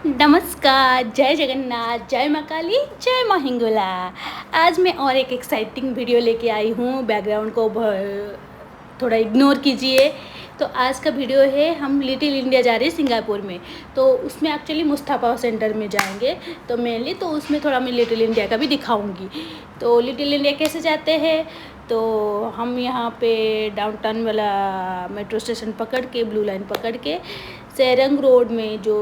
नमस्कार, जय जगन्नाथ, जय माँ काली, जय माँ हिंगोला। आज मैं और एक एक्साइटिंग वीडियो लेके आई हूँ। बैकग्राउंड को थोड़ा इग्नोर कीजिए। तो आज का वीडियो है, हम लिटिल इंडिया जा रहे हैं सिंगापुर में। तो उसमें एक्चुअली मुस्तफ़ा सेंटर में जाएंगे, तो मेनली तो उसमें थोड़ा मैं लिटिल इंडिया का भी दिखाऊंगी। तो लिटिल इंडिया कैसे जाते हैं, तो हम यहाँ पे डाउनटाउन वाला मेट्रो स्टेशन पकड़ के, ब्लू लाइन पकड़ के सेरंग रोड में जो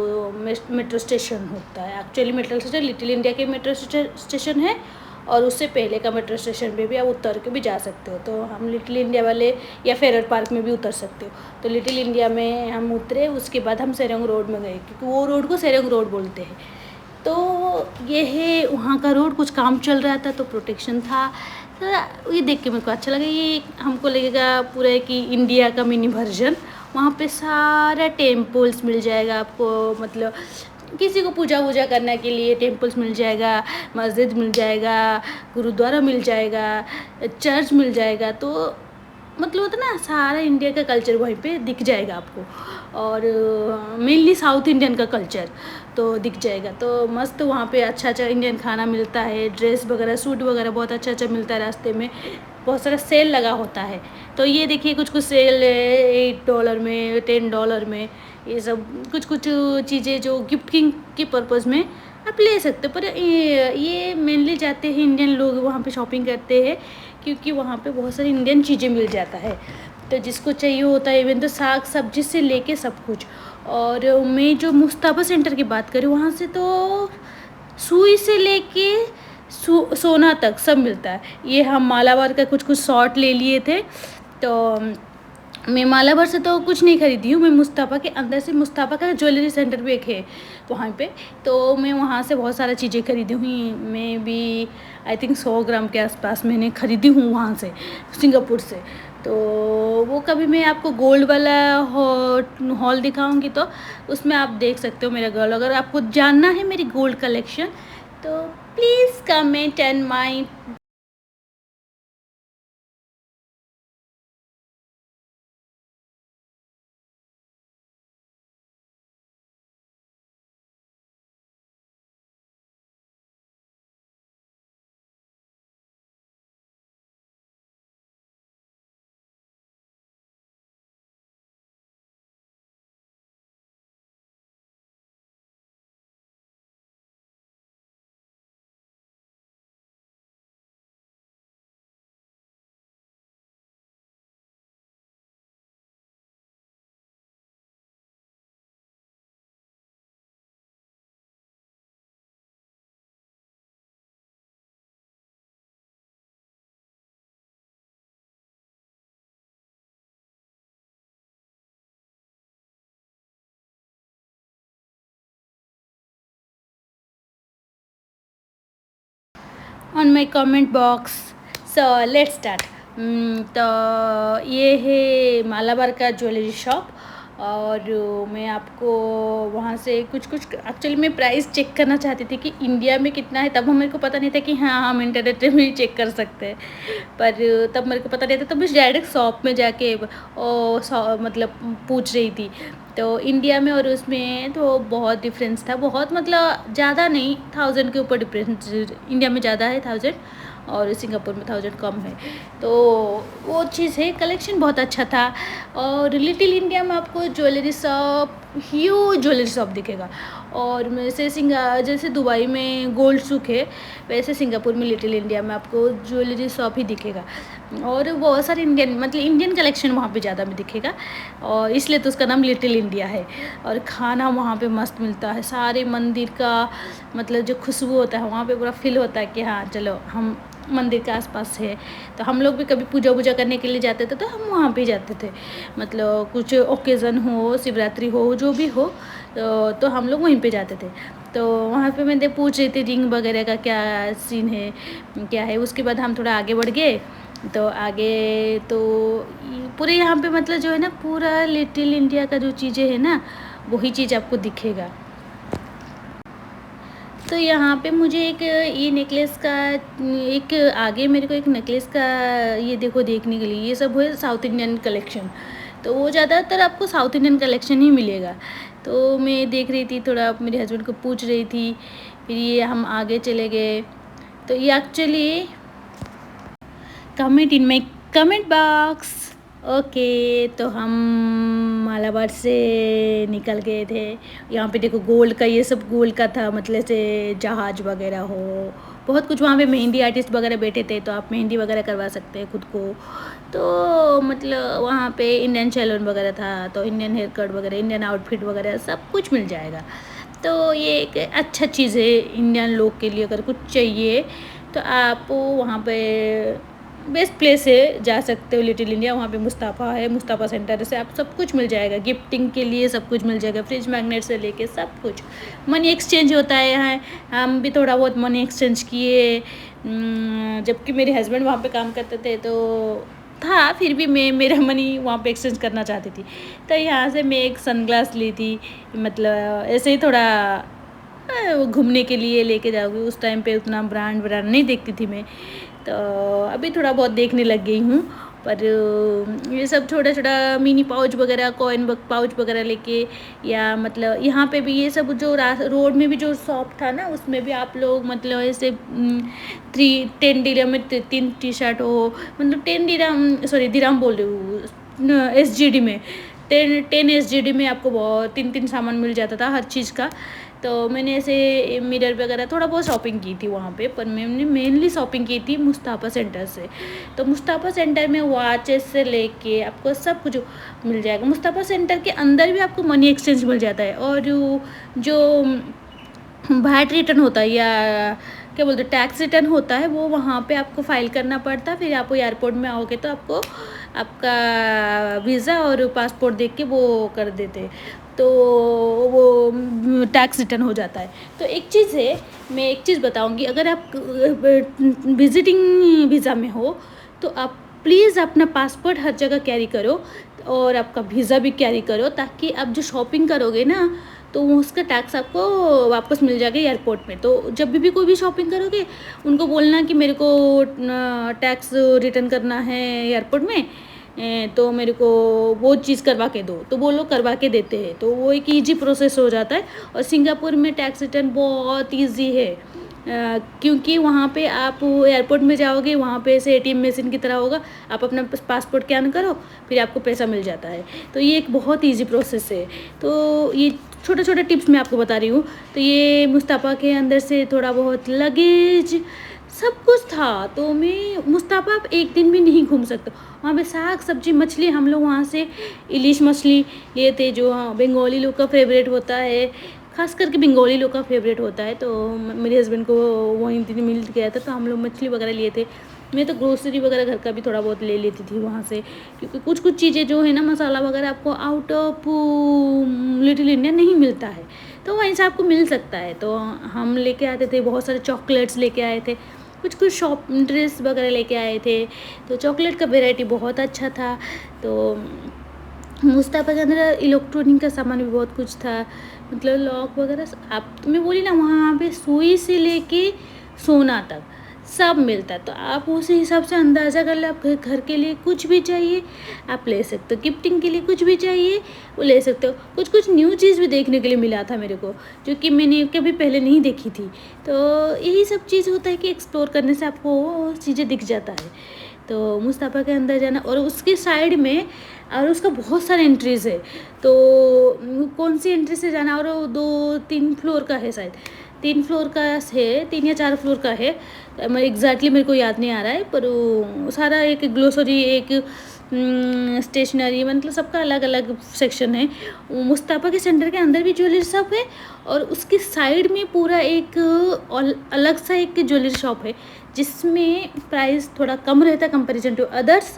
मेट्रो स्टेशन होता है, actually metro station little India के मेट्रो स्टेशन है, और उससे पहले का मेट्रो स्टेशन पे भी आप उतर के भी जा सकते हो। तो हम लिटिल इंडिया वाले या फेरर पार्क में भी उतर सकते हो। तो लिटिल इंडिया में हम उतरे, उसके बाद हम सेरंग रोड में गए, क्योंकि वो रोड को सेरंग रोड बोलते हैं। तो ये है वहाँ का रोड, कुछ काम चल रहा था तो प्रोटेक्शन था। तो ये देख के मेरे को अच्छा लगा। ये हमको लगेगा पूरा कि इंडिया का मिनी वर्जन। वहाँ पे सारा टेम्पल्स मिल जाएगा आपको, मतलब किसी को पूजा वूजा करने के लिए टेम्पल्स मिल जाएगा, मस्जिद मिल जाएगा, गुरुद्वारा मिल जाएगा, चर्च मिल जाएगा। तो मतलब होता ना, सारा इंडिया का कल्चर वहीं पे दिख जाएगा आपको, और मेनली साउथ इंडियन का कल्चर तो दिख जाएगा। तो मस्त वहाँ पे अच्छा अच्छा इंडियन खाना मिलता है, ड्रेस वगैरह, सूट वगैरह बहुत अच्छा अच्छा मिलता है। रास्ते में बहुत सारा सेल लगा होता है। तो ये देखिए कुछ कुछ सेल है, $8 में, $10 में, ये सब कुछ कुछ चीज़ें जो गिफ्टिंग के पर्पज़ में आप ले सकते हो। पर ये मेनली जाते हैं इंडियन लोग वहाँ पे शॉपिंग करते हैं, क्योंकि वहाँ पे बहुत सारी इंडियन चीज़ें मिल जाता है। तो जिसको चाहिए होता है, इवन तो साग सब्जी से लेके सब कुछ। और मैं जो मुस्तफ़ा सेंटर की बात करूँ, वहाँ से तो सुई से लेके सोना तक सब मिलता है। ये हम मालाबार का कुछ कुछ शॉर्ट ले लिए थे। तो मैं मालाबार से तो कुछ नहीं खरीदी हूँ, मैं मुस्तफ़ा के अंदर से, मुस्तफ़ा का ज्वेलरी सेंटर भी एक है वहाँ पे, तो मैं वहाँ से बहुत सारा चीज़ें खरीदी हुई। मैं भी आई थिंक 100 ग्राम के आसपास मैंने खरीदी हूँ वहाँ से, सिंगापुर से। तो वो कभी मैं आपको गोल्ड वाला हॉल दिखाऊंगी, तो उसमें आप देख सकते हो मेरा गोल्ड। अगर आपको जानना है मेरी गोल्ड कलेक्शन, तो please comment and my on my comment box. So let's start. तो ये है मालाबार का ज्वेलरी शॉप, और मैं आपको वहाँ से कुछ कुछ एक्चुअली मैं प्राइस चेक करना चाहती थी कि इंडिया में कितना है। तब मेरे को पता नहीं था कि हाँ हम इंटरनेट पे भी चेक कर सकते हैं, पर तब मेरे को पता नहीं था। तो मैं डायरेक्ट शॉप में जाके मतलब पूछ रही थी। तो इंडिया में और उसमें तो बहुत डिफरेंस था, बहुत मतलब ज़्यादा नहीं, 1000 के ऊपर डिफरेंस। इंडिया में ज़्यादा है 1000, और सिंगापुर में 1000 कम है। तो वो चीज़ है, कलेक्शन बहुत अच्छा था। और लिटिल इंडिया में आपको jewellery shop, huge jewellery shop दिखेगा। और जैसे दुबई में गोल्ड सुक है, वैसे सिंगापुर में लिटिल इंडिया में आपको ज्वेलरी शॉप ही दिखेगा। और बहुत सारे इंडियन, मतलब इंडियन कलेक्शन वहाँ पे ज़्यादा में दिखेगा, और इसलिए तो उसका नाम लिटिल इंडिया है। और खाना वहाँ पे मस्त मिलता है, सारे मंदिर का मतलब जो खुशबू होता है वहाँ पे पूरा फील होता है कि हाँ चलो हम मंदिर के आसपास है। तो हम लोग भी कभी पूजा वूजा करने के लिए जाते थे, तो हम वहाँ पे जाते थे। मतलब कुछ ओकेज़न हो, शिवरात्रि हो, जो भी हो, तो हम लोग वहीं पे जाते थे। तो वहाँ पे मैंने पूछ रही थी रिंग वगैरह का क्या सीन है, क्या है। उसके बाद हम थोड़ा आगे बढ़ गए। तो आगे तो पूरे यहाँ पे मतलब जो है ना, पूरा लिटिल इंडिया का जो चीज़ें है ना, वही चीज़ आपको दिखेगा। तो यहाँ पे मुझे एक ये नेकलेस का, एक आगे मेरे को एक नेकलेस का ये देखो देखने के लिए, ये सब है साउथ इंडियन कलेक्शन। तो वो ज़्यादातर आपको साउथ इंडियन कलेक्शन ही मिलेगा। तो मैं देख रही थी, थोड़ा मेरे हस्बैंड को पूछ रही थी, फिर ये हम आगे चले गए। तो ये actually comment in my comment box. Okay, तो हम मालाबार से निकल गए थे। यहाँ पे देखो गोल्ड का, ये सब गोल्ड का था, मतलब से जहाज वगैरह हो, बहुत कुछ। वहाँ पे मेहंदी आर्टिस्ट वगैरह बैठे थे, तो आप मेहंदी वगैरह करवा सकते हैं खुद को। तो मतलब वहाँ पे इंडियन सैलून वगैरह था, तो इंडियन हेयर कट वगैरह, इंडियन आउटफिट वगैरह सब कुछ मिल जाएगा। तो ये एक अच्छा चीज़ है इंडियन लोग के लिए। अगर कुछ चाहिए तो आप वहाँ पे बेस्ट प्लेस है, जा सकते हो लिटिल इंडिया। वहाँ पे मुस्ताफ़ा है, मुस्ताफ़ा सेंटर से आप सब कुछ मिल जाएगा, गिफ्टिंग के लिए सब कुछ मिल जाएगा, फ्रिज मैग्नेट से लेके सब कुछ। मनी एक्सचेंज होता है यहाँ, हम भी थोड़ा बहुत मनी एक्सचेंज किए। जबकि मेरे हस्बैंड वहाँ पे काम करते थे तो था, फिर भी मैं मेरा मनी वहाँ पे एक्सचेंज करना चाहती थी। तो यहाँ से मैं एक सनग्लास ली थी, मतलब ऐसे ही थोड़ा घूमने के लिए लेके जाओगी। उस टाइम पे उतना ब्रांड नहीं देखती थी मैं, तो अभी थोड़ा बहुत देखने लग गई हूँ। पर ये सब छोटा छोटा मिनी पाउच वगैरह, कॉइन पाउच वगैरह लेके, या मतलब यहाँ पे भी ये सब जो रोड में भी जो शॉप था ना, उसमें भी आप लोग मतलब ऐसे 10 दिरहम में 3 टी शर्ट हो, मतलब 10 दिरहम, सॉरी दिरहम बोल रही हूँ, SGD में 10 SGD में आपको बहुत 3 सामान मिल जाता था हर चीज़ का। तो मैंने ऐसे मिरर वगैरह थोड़ा बहुत शॉपिंग की थी वहाँ पे, पर मैंने मेनली शॉपिंग की थी मुस्ताफ़ा सेंटर से। तो मुस्ताफ़ा सेंटर में वॉचेस से लेके आपको सब कुछ मिल जाएगा। मुस्ताफ़ा सेंटर के अंदर भी आपको मनी एक्सचेंज मिल जाता है, और जो वैट रिटर्न होता है, या क्या बोलते हैं, टैक्स रिटर्न होता है, वो वहाँ पे आपको फाइल करना पड़ता है। फिर आप एयरपोर्ट में आओगे तो आपको आपका वीज़ा और पासपोर्ट देख के वो कर देते, तो वो टैक्स रिटर्न हो जाता है। तो एक चीज़ है, मैं एक चीज़ बताऊंगी, अगर आप विजिटिंग वीज़ा में हो तो आप प्लीज़ अपना पासपोर्ट हर जगह कैरी करो, और आपका वीज़ा भी कैरी करो, ताकि आप जो शॉपिंग करोगे ना, तो उसका टैक्स आपको वापस मिल जाएगा एयरपोर्ट में। तो जब भी कोई भी शॉपिंग करोगे, उनको बोलना कि मेरे को टैक्स रिटर्न करना है एयरपोर्ट में, तो मेरे को वो चीज़ करवा के दो, तो वो लोग करवा के देते हैं। तो वो एक ईजी प्रोसेस हो जाता है। और सिंगापुर में टैक्स रिटर्न बहुत ईजी है, क्योंकि वहाँ पे आप एयरपोर्ट में जाओगे, वहाँ पे ऐसे ATM मशीन की तरह होगा, आप अपना पासपोर्ट स्कैन करो, फिर आपको पैसा मिल जाता है। तो ये एक बहुत ईजी प्रोसेस है। तो ये छोटे छोटे टिप्स मैं आपको बता रही हूँ। तो ये मुस्ताफ़ा के अंदर से थोड़ा बहुत लगेज सब कुछ था। तो मैं मुस्ताफ़ा आप एक दिन भी नहीं घूम सकते। वहाँ पे साग सब्जी मछली, हम लोग वहाँ से इलिश मछली लिए थे, जो बंगाली लोग का फेवरेट होता है, खास करके बंगाली लोग का फेवरेट होता है। तो मेरे हस्बैंड को वहीं दिन मिल गया था, तो हम लोग मछली वगैरह लिए थे। मैं तो ग्रोसरी वगैरह घर का भी थोड़ा बहुत ले लेती थी वहाँ से, क्योंकि कुछ कुछ चीज़ें जो है ना, मसाला वगैरह आपको आउट ऑफ लिटिल इंडिया नहीं मिलता है, तो वहीं से आपको मिल सकता है। तो हम लेके आते थे, बहुत सारे चॉकलेट्स लेके आए थे, कुछ कुछ शॉप ड्रेस वगैरह लेके आए थे। तो चॉकलेट का वेराइटी बहुत अच्छा था। तो मुस्ताफ़ा के अंदर इलेक्ट्रॉनिक का सामान भी बहुत कुछ था, मतलब लॉक वगैरह। आप, मैं बोली ना, वहाँ पे सुई से लेके सोना तक सब मिलता है। तो आप उसी हिसाब से अंदाज़ा कर ले, आप घर के लिए कुछ भी चाहिए आप ले सकते हो, गिफ्टिंग के लिए कुछ भी चाहिए वो ले सकते हो। कुछ कुछ न्यू चीज़ भी देखने के लिए मिला था मेरे को, जो कि मैंने कभी पहले नहीं देखी थी। तो यही सब चीज़ होता है कि एक्सप्लोर करने से आपको वो चीज़ें दिख जाता है। तो मुस्ताफ़ा के अंदर जाना, और उसके साइड में, और उसका बहुत सारे एंट्रीज़ है। तो कौन सी एंट्री से जाना, और 2-3 फ्लोर का है शायद, 3 फ्लोर का है, 3 या 4 फ्लोर का है। मैं एग्जैक्टली मेरे को याद नहीं आ रहा है, पर वो सारा एक ग्लोसरी, एक स्टेशनरी, मतलब सबका अलग अलग सेक्शन है। मुस्ताफ़ा के सेंटर के अंदर भी ज्वेलरी शॉप है, और उसके साइड में पूरा एक अलग सा एक ज्वेलरी शॉप है, जिसमें प्राइस थोड़ा कम रहता है कंपैरिजन टू अदर्स,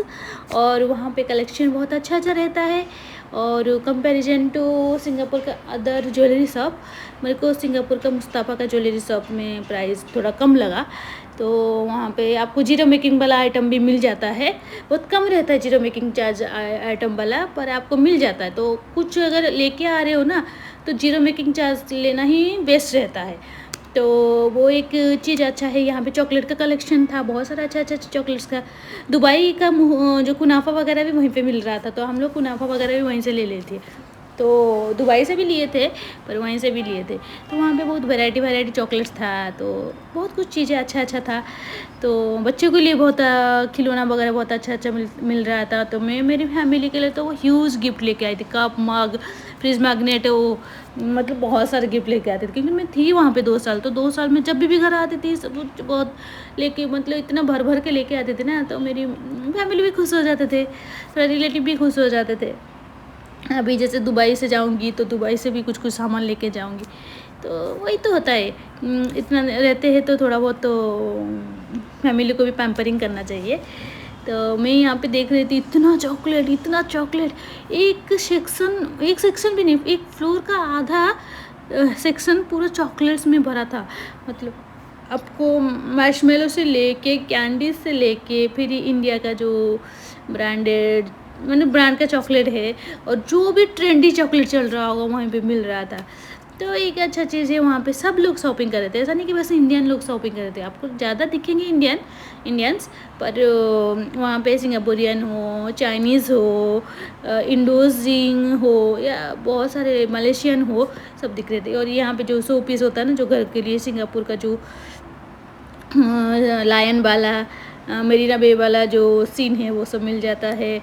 और वहाँ पे कलेक्शन बहुत अच्छा अच्छा रहता है। और कंपैरिजन टू सिंगापुर का अदर ज्वेलरी शॉप, मेरे को सिंगापुर का मुस्ताफ़ा का ज्वेलरी शॉप में प्राइस थोड़ा कम लगा। तो वहाँ पे आपको जीरो मेकिंग वाला आइटम भी मिल जाता है, बहुत कम रहता है जीरो मेकिंग चार्ज आइटम वाला, पर आपको मिल जाता है। तो कुछ अगर लेके आ रहे हो ना, तो जीरो मेकिंग चार्ज लेना ही बेस्ट रहता है। तो वो एक चीज़ अच्छा है। यहाँ पे चॉकलेट का कलेक्शन था, बहुत सारा अच्छा अच्छा चॉकलेट्स का। दुबई का जो कुनाफा वगैरह भी वहीं पे मिल रहा था, तो हम लोग कुनाफा वगैरह भी वहीं से ले लेते। तो दुबई से भी लिए थे, पर वहीं से भी लिए थे। तो वहाँ पे बहुत वैरायटी चॉकलेट्स था, तो बहुत कुछ चीज़ें अच्छा था। तो बच्चों के लिए बहुत खिलौना वगैरह बहुत अच्छा मिल रहा था। तो मैं मेरी फैमिली के लिए तो वो ह्यूज गिफ्ट लेके आई थी, कप, मग, फ्रिज मैग्नेट, वो मतलब बहुत सारे गिफ्ट लेके आते थे। क्योंकि मैं थी वहाँ पे 2 साल, तो 2 साल में जब भी घर आती थी सब कुछ बहुत लेके, मतलब इतना भर के लेके आते थे ना, तो मेरी फैमिली भी खुश हो जाते थे, थोड़ा रिलेटिव भी खुश हो जाते थे। अभी जैसे दुबई से जाऊंगी तो दुबई से भी कुछ सामान लेके जाऊंगी, तो वही तो होता है। इतना रहते हैं तो थोड़ा बहुत तो फैमिली को भी पैम्परिंग करना चाहिए। तो मैं यहाँ पे देख रही थी इतना चॉकलेट, एक सेक्शन भी नहीं, एक फ्लोर का आधा सेक्शन पूरा चॉकलेट्स में भरा था। मतलब आपको मार्शमेलो से लेके, कैंडीज से लेके, फिर इंडिया का जो ब्रांडेड मतलब ब्रांड का चॉकलेट है, और जो भी ट्रेंडी चॉकलेट चल रहा होगा वहीं पे मिल रहा था। तो एक अच्छा चीज़ है, वहाँ पे सब लोग शॉपिंग कर रहे थे। ऐसा नहीं कि बस इंडियन लोग शॉपिंग कर रहे थे, आपको ज़्यादा दिखेंगे इंडियंस, पर वहाँ पे सिंगापुरियन हो, चाइनीज़ हो, इंडोजिंग हो, या बहुत सारे मलेशियन हो, सब दिख रहे थे। और यहाँ पे जो शो पीस होता है ना, जो घर के लिए, सिंगापुर का जो लायन वाला, मरीना बे वाला जो सीन है वो सब मिल जाता है।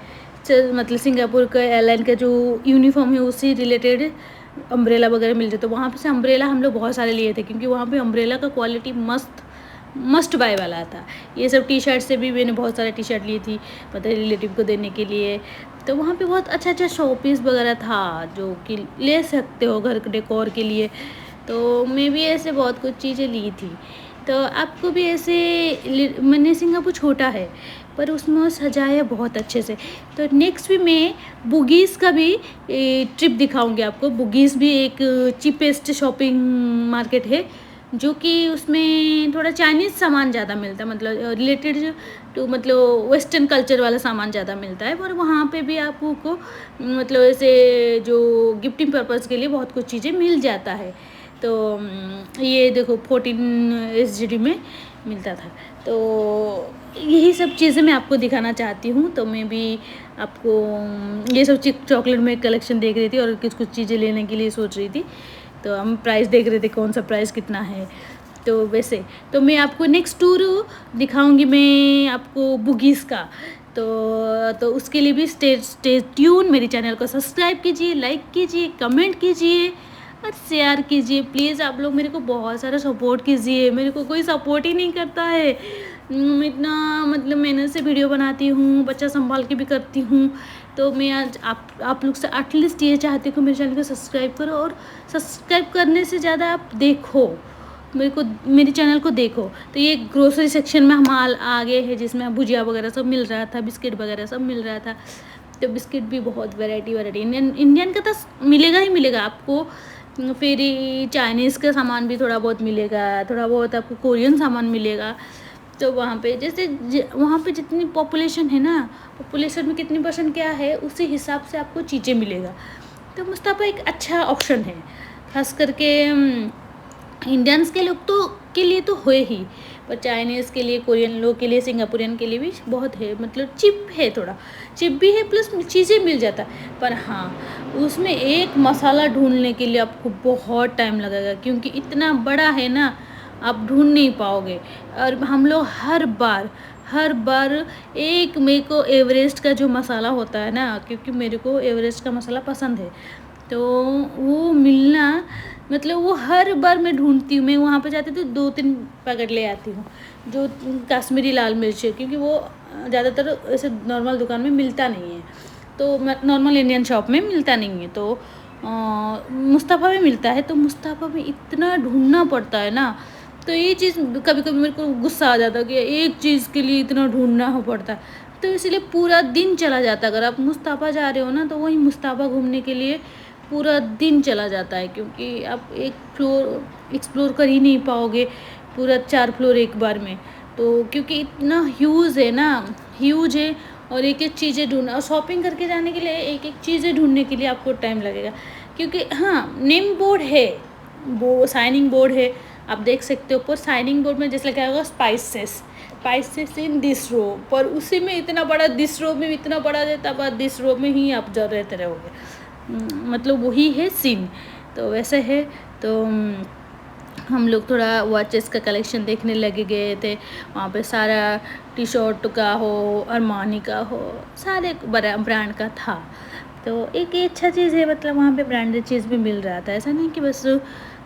मतलब सिंगापुर का एयरलाइन का जो यूनिफॉर्म है उससे रिलेटेड अम्ब्रेला वगैरह मिल जाता है। तो वहाँ पे से अम्ब्रेला हम लोग बहुत सारे लिए थे, क्योंकि वहाँ पे अम्ब्रेला का क्वालिटी मस्ट बाय वाला था। ये सब टी शर्ट से भी मैंने बहुत सारे टी शर्ट ली थी, मतलब रिलेटिव को देने के लिए। तो वहाँ पे बहुत अच्छा शो पीस वगैरह था जो कि ले सकते हो घर के डेकोर के लिए। तो मैं भी ऐसे बहुत कुछ चीज़ें ली थी। तो आपको भी ऐसे, मैंने सिंगापुर छोटा है पर उसमें सजाया बहुत अच्छे से। तो नेक्स्ट भी मैं बुगीज़ का भी ट्रिप दिखाऊंगी आपको। बुगीज़ भी एक चीपेस्ट शॉपिंग मार्केट है, जो कि उसमें थोड़ा चाइनीज़ सामान ज़्यादा मिलता है, मतलब रिलेटेड टू मतलब वेस्टर्न कल्चर वाला सामान ज़्यादा मिलता है। पर वहाँ पे भी आपको मतलब ऐसे जो गिफ्टिंग पर्पज़ के लिए बहुत कुछ चीज़ें मिल जाता है। तो ये देखो 14 SGD में मिलता था। तो यही सब चीज़ें मैं आपको दिखाना चाहती हूँ। तो मैं भी आपको ये सब चॉकलेट में कलेक्शन देख रही थी और कुछ चीज़ें लेने के लिए सोच रही थी। तो हम प्राइस देख रहे थे कौन सा प्राइस कितना है। तो वैसे तो मैं आपको नेक्स्ट टूर दिखाऊंगी मैं आपको बुगीज़ का। तो उसके लिए भी स्टे ट्यून। मेरे चैनल को सब्सक्राइब कीजिए, लाइक कीजिए, कमेंट कीजिए और शेयर कीजिए। प्लीज़ आप लोग मेरे को बहुत सारा सपोर्ट कीजिए, मेरे को कोई सपोर्ट ही नहीं करता है। इतना मतलब मेहनत से वीडियो बनाती हूँ, बच्चा संभाल के भी करती हूँ। तो मैं आज आप लोग से एटलीस्ट ये चाहती हूँ मेरे चैनल को सब्सक्राइब करो, और सब्सक्राइब करने से ज़्यादा आप देखो मेरे चैनल को देखो। तो ये ग्रोसरी सेक्शन में हम आगे है, जिसमें भुजिया वगैरह सब मिल रहा था, बिस्किट वगैरह सब मिल रहा था। तो बिस्किट भी बहुत वैरायटी इंडियन का तो मिलेगा ही मिलेगा आपको। फिर चाइनीज़ का सामान भी थोड़ा बहुत मिलेगा, थोड़ा बहुत आपको कोरियन सामान मिलेगा। तो वहाँ पे जैसे वहाँ पे जितनी पॉपुलेशन है ना, पॉपुलेशन में कितनी % क्या है, उसी हिसाब से आपको चीज़ें मिलेगा। तो मुस्तफ़ा एक अच्छा ऑप्शन है, खास करके इंडियंस के लोग तो के लिए तो हुए ही, पर चाइनीज़ के लिए, कोरियन लोग के लिए, सिंगापुरियन के लिए भी बहुत है। मतलब चिप है, थोड़ा चिप भी है, प्लस चीज़ें मिल जाता है। पर हाँ, उसमें एक मसाला ढूंढने के लिए आपको बहुत टाइम लगेगा, क्योंकि इतना बड़ा है ना, आप ढूंढ नहीं पाओगे। और हम लोग हर बार एक, मेरे को एवरेस्ट का जो मसाला होता है ना, क्योंकि मेरे को एवरेस्ट का मसाला पसंद है, तो वो मिलना मतलब वो हर बार मैं ढूंढती हूँ। मैं वहाँ पे जाती तो 2-3 पैकेट ले आती हूँ, जो कश्मीरी लाल मिर्च है, क्योंकि वो ज़्यादातर ऐसे नॉर्मल दुकान में मिलता नहीं है, तो नॉर्मल इंडियन शॉप में मिलता नहीं है। तो मुस्तफ़ा में मिलता है, तो मुस्तफ़ा में इतना ढूंढना पड़ता है ना। तो ये चीज़ कभी कभी मेरे को गुस्सा आ जाता है कि एक चीज़ के लिए इतना ढूंढना हो पड़ता है। तो इसलिए पूरा दिन चला जाता है। अगर आप मुस्तफ़ा जा रहे हो ना, तो वही मुस्तफ़ा घूमने के लिए पूरा दिन चला जाता है, क्योंकि आप एक फ्लोर एक्सप्लोर कर ही नहीं पाओगे, पूरा 4 फ्लोर एक बार में। तो क्योंकि इतना ह्यूज है ना, ह्यूज है, और एक एक चीज़ें ढूंढना, और शॉपिंग करके जाने के लिए एक एक चीज़ें ढूंढने के लिए आपको टाइम लगेगा। क्योंकि हाँ, नेम बोर्ड है, वो साइनिंग बोर्ड है, आप देख सकते हो ऊपर साइनिंग बोर्ड में जैसे लिखा होगा स्पाइसेस इन दिस रो, पर उसी में इतना बड़ा दिस रो में इतना बड़ा देता, बस दिस रो में ही आप रहते रहोगे। मतलब वही है सीन। तो वैसे है। तो हम लोग थोड़ा वॉचेस का कलेक्शन देखने लगे गए थे। वहाँ पे सारा टी शर्ट का हो, अरमानी का हो, सारे ब्रांड का था। तो एक ये अच्छा चीज़ है, मतलब वहाँ पे ब्रांडेड चीज़ भी मिल रहा था। ऐसा नहीं कि बस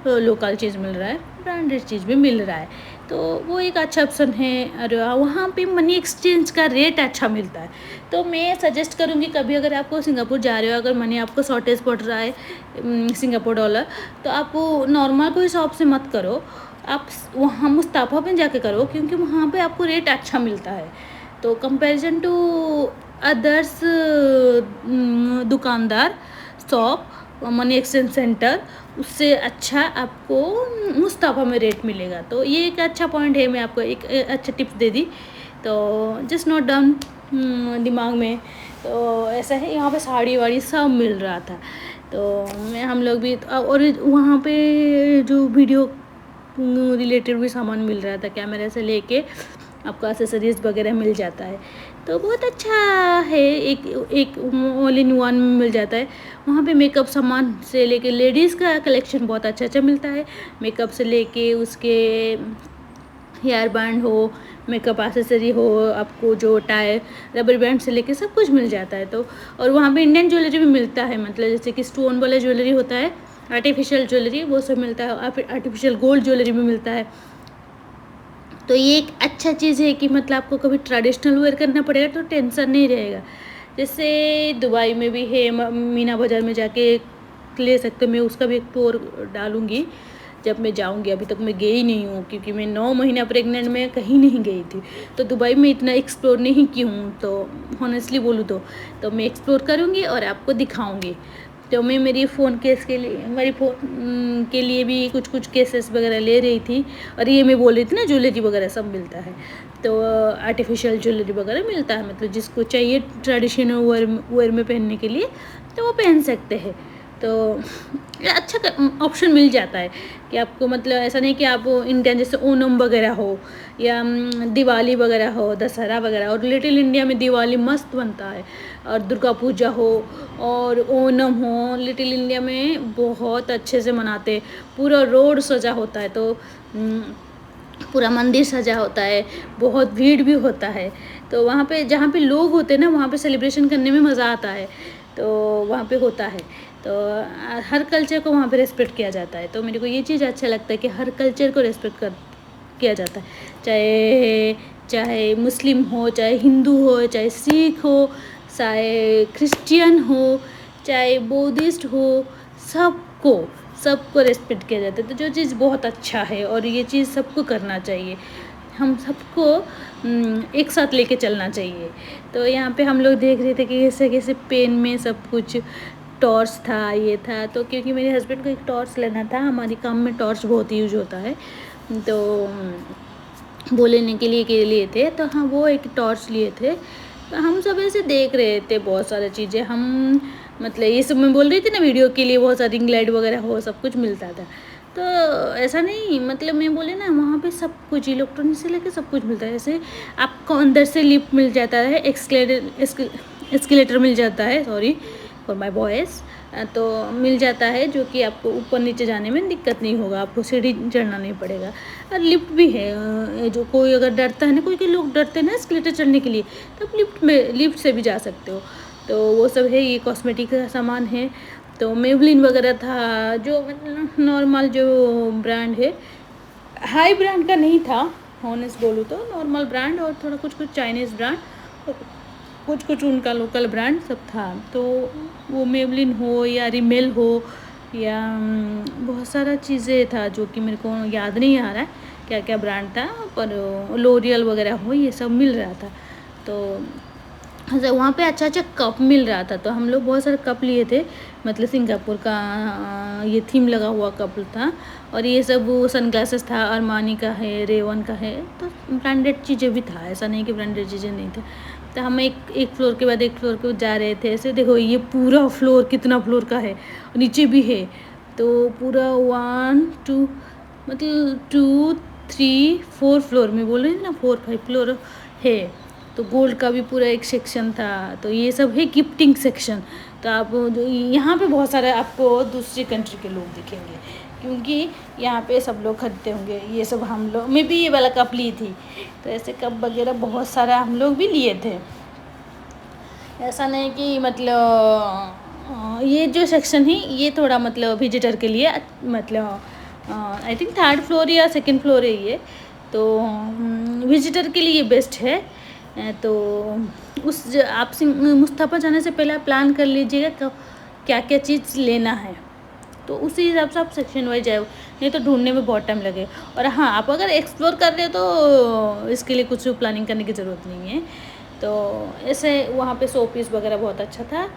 लोकल चीज़ मिल रहा है, ब्रांडेड चीज़ भी मिल रहा है। तो वो एक अच्छा ऑप्शन है। और वहाँ पे मनी एक्सचेंज का रेट अच्छा मिलता है। तो मैं सजेस्ट करूँगी, कभी अगर आपको सिंगापुर जा रहे हो, अगर मनी आपको शॉर्टेज पड़ रहा है सिंगापुर डॉलर, तो आप नॉर्मल कोई शॉप से मत करो, आप वहाँ मुस्ताफा में जाके करो, क्योंकि वहाँ पे आपको रेट अच्छा मिलता है। तो कंपैरिजन टू अदर्स दुकानदार शॉप, मनी एक्सचेंज सेंटर, उससे अच्छा आपको मुस्ताफा में रेट मिलेगा। तो ये एक अच्छा पॉइंट है, मैं आपको एक अच्छा टिप्स दे दी। तो जस्ट नोट डाउन दिमाग में। तो ऐसा है, यहाँ पे साड़ी वाड़ी सब मिल रहा था। तो हम लोग भी, और वहाँ पे जो वीडियो रिलेटेड भी सामान मिल रहा था, कैमरे से लेके आपको एक्सेसरीज वगैरह मिल जाता है। तो बहुत अच्छा है, एक ऑल इन वन में मिल जाता है। वहाँ पे मेकअप सामान से लेके लेडीज़ का कलेक्शन बहुत अच्छा अच्छा मिलता है। मेकअप से लेके उसके हेयर बैंड हो, मेकअप एक्सेसरी हो, आपको जो टाई रबर बैंड से लेके सब कुछ मिल जाता है। तो और वहाँ पे इंडियन ज्वेलरी भी मिलता है, मतलब जैसे कि स्टोन वाला ज्वेलरी होता है, आर्टिफिशियल ज्वेलरी, वो सब मिलता है। फिर आर्टिफिशियल गोल्ड ज्वेलरी भी मिलता है। तो ये एक अच्छा चीज़ है कि मतलब आपको कभी ट्रेडिशनल वेयर करना पड़ेगा तो टेंशन नहीं रहेगा। जैसे दुबई में भी है, मीना बाज़ार में जाके ले सकते हो। मैं उसका भी एक टूर डालूँगी जब मैं जाऊँगी। अभी तक मैं गई नहीं हूँ, क्योंकि मैं 9 महीना प्रेग्नेंट में कहीं नहीं गई थी। तो दुबई में इतना एक्सप्लोर नहीं की हूँ, तो हॉनेस्टली बोलूँ तो मैं एक्सप्लोर करूँगी और आपको दिखाऊँगी। तो मैं मेरी फ़ोन केस के लिए, मेरी फ़ोन के लिए भी कुछ कुछ केसेस वगैरह ले रही थी। और ये मैं बोल रही थी ना, ज्वेलरी वगैरह सब मिलता है। तो आर्टिफिशियल ज्वेलरी वगैरह मिलता है, मतलब जिसको चाहिए ट्रेडिशनल वेयर में पहनने के लिए तो वो पहन सकते हैं। तो अच्छा ऑप्शन मिल जाता है कि आपको, मतलब ऐसा नहीं कि आप इंडियन जैसे ओणम वगैरह हो या दिवाली वगैरह हो, दशहरा वगैरह। और लिटिल इंडिया में दिवाली मस्त बनता है, और दुर्गा पूजा हो और ओणम हो, लिटिल इंडिया में बहुत अच्छे से मनाते। पूरा रोड सजा होता है, तो पूरा मंदिर सजा होता है, बहुत भीड़ भी होता है। तो वहाँ पे जहाँ पे लोग होते हैं ना, वहाँ पे सेलिब्रेशन करने में मज़ा आता है। तो वहाँ पे होता है। तो हर कल्चर को वहाँ पे रिस्पेक्ट किया जाता है। तो मेरे को ये चीज़ अच्छा लगता है कि हर कल्चर को रिस्पेक्ट किया जाता है, चाहे चाहे मुस्लिम हो, चाहे हिंदू हो, चाहे सिख हो, चाहे क्रिश्चियन हो, चाहे बुद्धिस्ट हो, सबको रिस्पेक्ट किया जाता है। तो जो चीज़ बहुत अच्छा है, और ये चीज़ सबको करना चाहिए। हम सबको एक साथ लेके चलना चाहिए। तो यहाँ पे हम लोग देख रहे थे कि कैसे कैसे पेन में सब कुछ टॉर्च था, ये था। तो क्योंकि मेरे हस्बैंड को एक टॉर्च लेना था, हमारे काम में टॉर्च बहुत यूज होता है, तो वो लेने के लिए थे। तो हाँ, वो एक टॉर्च लिए थे। तो हम सब ऐसे देख रहे थे बहुत सारी चीज़ें। हम मतलब ये सब मैं बोल रही थी ना, वीडियो के लिए बहुत सारी रिंग लाइट वगैरह हो, सब कुछ मिलता था। तो ऐसा नहीं, मतलब मैं बोले ना, वहाँ पे सब कुछ इलेक्ट्रॉनिक से लेकर सब कुछ मिलता है। जैसे आपको अंदर से लिफ्ट मिल जाता है, एस्केलेटर मिल जाता है, सॉरी फॉर माय वॉइस। तो मिल जाता है, जो कि आपको ऊपर नीचे जाने में दिक्कत नहीं होगा, आपको सीढ़ी चढ़ना नहीं पड़ेगा। और लिफ्ट भी है, जो कोई अगर डरता है ना, कोई लोग डरते हैं ना एस्केलेटर चढ़ने के लिए, तो आप लिफ्ट से भी जा सकते हो। तो वो सब है। ये कॉस्मेटिक का सामान है। तो मेवलिन वगैरह था, जो मतलब नॉर्मल जो ब्रांड है, हाई ब्रांड का नहीं था, ऑनेस्ट बोलूँ तो नॉर्मल ब्रांड, और थोड़ा कुछ कुछ चाइनीज़ ब्रांड, कुछ कुछ उनका लोकल ब्रांड सब था। तो वो मेवलिन हो या रिमेल हो या बहुत सारा चीज़ें था, जो कि मेरे को याद नहीं आ रहा है क्या क्या ब्रांड था, पर लोरियल वगैरह हो, ये सब मिल रहा था। तो अच्छा, वहाँ पे अच्छा अच्छा कप मिल रहा था। तो हम लोग बहुत सारे कप लिए थे, मतलब सिंगापुर का ये थीम लगा हुआ कप था। और ये सब सनग्लासेस था, अरमानी का है, रेवन का है। तो ब्रांडेड चीज़ें भी था, ऐसा नहीं कि ब्रांडेड चीज़ें नहीं थे। तो हम एक फ्लोर के बाद एक फ्लोर को जा रहे थे। ऐसे देखो, ये पूरा फ्लोर कितना फ्लोर का है, नीचे भी है। तो पूरा 1 2 मतलब 2 3 4 फ्लोर में बोल रही ना, 4 5 फ्लोर है। तो गोल्ड का भी पूरा एक सेक्शन था। तो ये सब है गिफ्टिंग सेक्शन। तो आप यहाँ पे बहुत सारे आपको दूसरी कंट्री के लोग दिखेंगे, क्योंकि यहाँ पे सब लोग खरीदते होंगे। ये सब हम लोग, मैं भी ये वाला कप ली थी, तो ऐसे कप वगैरह बहुत सारा हम लोग भी लिए थे। ऐसा नहीं कि मतलब ये जो सेक्शन है ये थोड़ा मतलब विजिटर के लिए, मतलब आई थिंक 3rd फ्लोर या 2nd फ्लोर है ये, तो विजिटर के लिए बेस्ट है। तो आप मुस्तफ़ा जाने से पहले प्लान कर लीजिएगा क्या क्या चीज़ लेना है, तो उसी हिसाब से आप सेक्शन वाइज जाओ, नहीं तो ढूंढने में बहुत टाइम लगे। और हाँ, आप अगर एक्सप्लोर कर रहे हो तो इसके लिए कुछ प्लानिंग करने की ज़रूरत नहीं है। तो ऐसे वहाँ पे शो पीस वगैरह बहुत अच्छा था,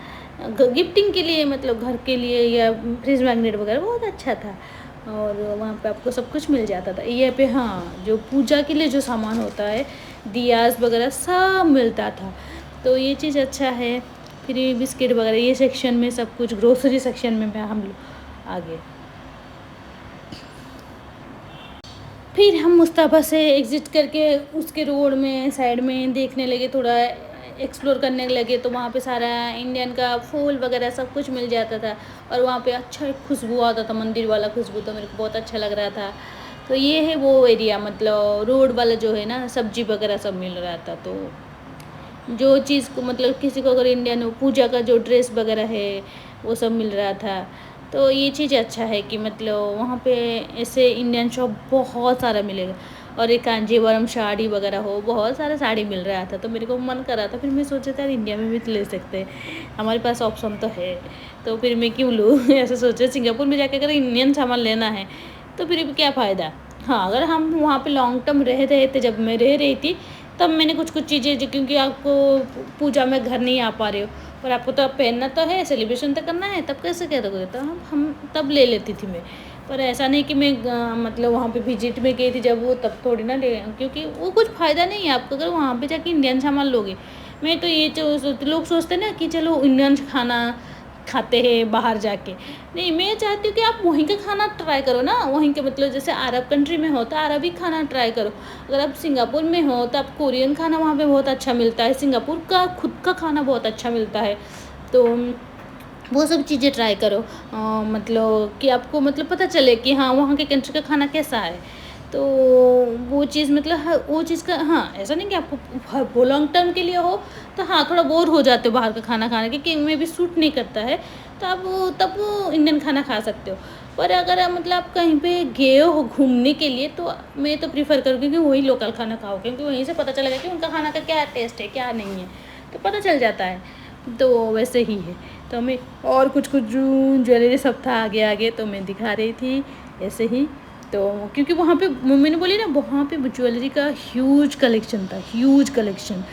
गिफ्टिंग के लिए, मतलब घर के लिए या फ्रिज मैग्नेट वगैरह बहुत अच्छा था। और वहाँ पे आपको सब कुछ मिल जाता था। ये पे हाँ, जो पूजा के लिए जो सामान होता है, दियास वगैरह सब मिलता था, तो ये चीज़ अच्छा है। फिर ये बिस्किट वगैरह ये सेक्शन में सब कुछ, ग्रोसरी सेक्शन में हम लोग आ गए। फिर हम मुस्तफ़ा से एग्ज़िट करके उसके रोड में साइड में देखने लगे, थोड़ा एक्सप्लोर करने लगे, तो वहाँ पे सारा इंडियन का फूल वगैरह सब कुछ मिल जाता था। और वहाँ पे अच्छा एक खुशबू आता था, मंदिर वाला खुशबू, तो मेरे को बहुत अच्छा लग रहा था। तो ये है वो एरिया, मतलब रोड वाला जो है ना, सब्जी वगैरह सब मिल रहा था। तो जो चीज़ को मतलब किसी को अगर इंडियन पूजा का जो ड्रेस वगैरह है वो सब मिल रहा था। तो ये चीज़ अच्छा है कि मतलब वहाँ पे ऐसे इंडियन शॉप बहुत सारा मिलेगा। और एक कांजीवरम साड़ी वगैरह हो, बहुत सारा साड़ी मिल रहा था, तो मेरे को मन कर रहा था। फिर मैं सोचा था यार इंडिया में भी तो ले सकते हैं, हमारे पास ऑप्शन तो है, तो फिर मैं क्यों लूँ ऐसे सोचा। सिंगापुर में जाकर अगर इंडियन सामान लेना है तो फिर भी क्या फ़ायदा। हाँ, अगर हम वहाँ पे लॉन्ग टर्म रह रहे थे, जब मैं रह रही थी तब मैंने कुछ कुछ चीज़ें, जो क्योंकि आपको पूजा में घर नहीं आ पा रहे हो और आपको तो अब पहनना तो है, सेलिब्रेशन तो करना है, तब कैसे क्या दोगे, तो हम तब ले लेती थी मैं। पर ऐसा नहीं कि मैं मतलब वहाँ पे विजिट में गई थी जब वो, तब थोड़ी ना ले, क्योंकि वो कुछ फ़ायदा नहीं है आपको अगर वहाँ पे जाके इंडियन सामान लोगे। मैं तो ये लोग सोचते हैं ना कि चलो इंडियन खाना खाते हैं बाहर जाके, नहीं, मैं चाहती हूँ कि आप वहीं का खाना ट्राई करो ना, वहीं के मतलब जैसे अरब कंट्री में हो तो अरबी खाना ट्राई करो। अगर आप सिंगापुर में हो तो आप कोरियन खाना वहाँ पे बहुत अच्छा मिलता है, सिंगापुर का खुद का खाना बहुत अच्छा मिलता है, तो वो सब चीज़ें ट्राई करो। मतलब कि आपको मतलब पता चले कि हाँ वहाँ के कंट्री का खाना कैसा है। तो वो चीज़ मतलब वो चीज़ का, हाँ, ऐसा नहीं कि आपको लॉन्ग टर्म के लिए हो तो हाँ थोड़ा बोर हो जाते हो बाहर का खाना खाने के, कि में भी सूट नहीं करता है, तो आप तब वो इंडियन खाना खा सकते हो। पर अगर मतलब आप कहीं पे गए हो घूमने के लिए तो मैं तो प्रीफर करूँगी कि वही लोकल खाना खाओ, क्योंकि वहीं से पता चलेगा कि उनका खाना का क्या टेस्ट है क्या नहीं है, तो पता चल जाता है। तो वैसे ही है। तो मैं और कुछ कुछ ज्वेलरी सब था आगे आगे, तो मैं दिखा रही थी ऐसे ही। तो क्योंकि वहाँ पे मैंने बोली ना, वहाँ पे ज्वेलरी का ह्यूज कलेक्शन था, ह्यूज कलेक्शन,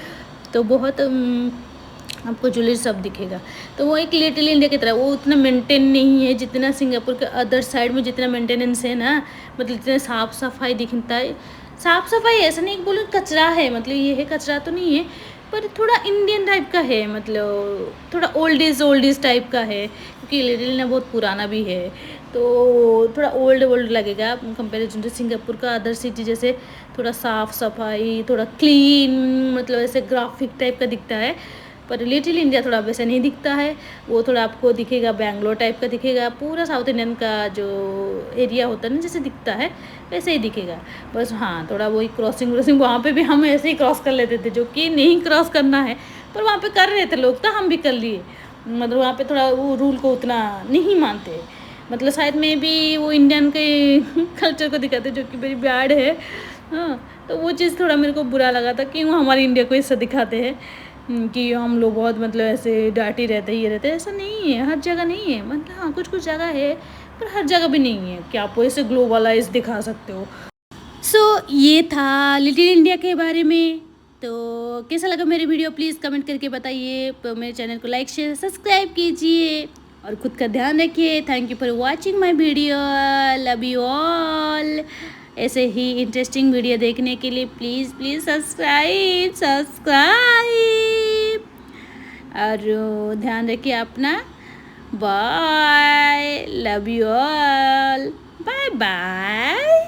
तो बहुत आपको ज्वेलरी सब दिखेगा। तो वो एक लिटिल इंडिया की तरह, वो उतना मेंटेन नहीं है जितना सिंगापुर के अदर साइड में जितना मेंटेनेंस है ना, मतलब जितना साफ़ सफाई दिखता है। साफ़ सफाई ऐसा नहीं बोलूँ कचरा है, मतलब ये है कचरा तो नहीं है, पर थोड़ा इंडियन टाइप का है, मतलब थोड़ा ओल्ड इज टाइप का है, क्योंकि लिटिल इंडिया बहुत पुराना भी है, तो थोड़ा ओल्ड लगेगा कंपेरिजन टू सिंगापुर का अदर सिटी। जैसे थोड़ा साफ़ सफाई, थोड़ा क्लीन, मतलब ऐसे ग्राफिक टाइप का दिखता है। पर लिटिल इंडिया थोड़ा वैसा नहीं दिखता है, वो थोड़ा आपको दिखेगा बेंगलोर टाइप का दिखेगा, पूरा साउथ इंडियन का जो एरिया होता है ना जैसे दिखता है वैसे ही दिखेगा। बस हाँ, थोड़ा वही क्रॉसिंग वहाँ पे भी हम ऐसे ही क्रॉस कर लेते थे, जो कि नहीं क्रॉस करना है, पर वहाँ पे कर रहे थे लोग, तो हम भी कर लिए। मतलब वहाँ पे थोड़ा वो रूल को उतना नहीं मानते, मतलब शायद में भी वो इंडियन के कल्चर को दिखाते, जो कि वेरी बैड है। हाँ, तो वो चीज़ थोड़ा मेरे को बुरा लगा था कि वो हमारे इंडिया को ऐसा दिखाते हैं कि हम लोग बहुत मतलब ऐसे डांटी रहते ही रहते, ऐसा नहीं है, हर जगह नहीं है, मतलब हाँ कुछ कुछ जगह है, पर हर जगह भी नहीं है कि आप ऐसे ग्लोबलाइज दिखा सकते हो। सो ये था लिटिल इंडिया के बारे में। तो कैसा लगा मेरी वीडियो प्लीज़ कमेंट करके बताइए, मेरे चैनल को लाइक शेयर सब्सक्राइब कीजिए और खुद का ध्यान रखिए। Thank you for watching my video, love you all. ऐसे ही इंटरेस्टिंग वीडियो देखने के लिए प्लीज़ प्लीज़ सब्सक्राइब और ध्यान रखिए अपना। Bye, love you all, bye bye.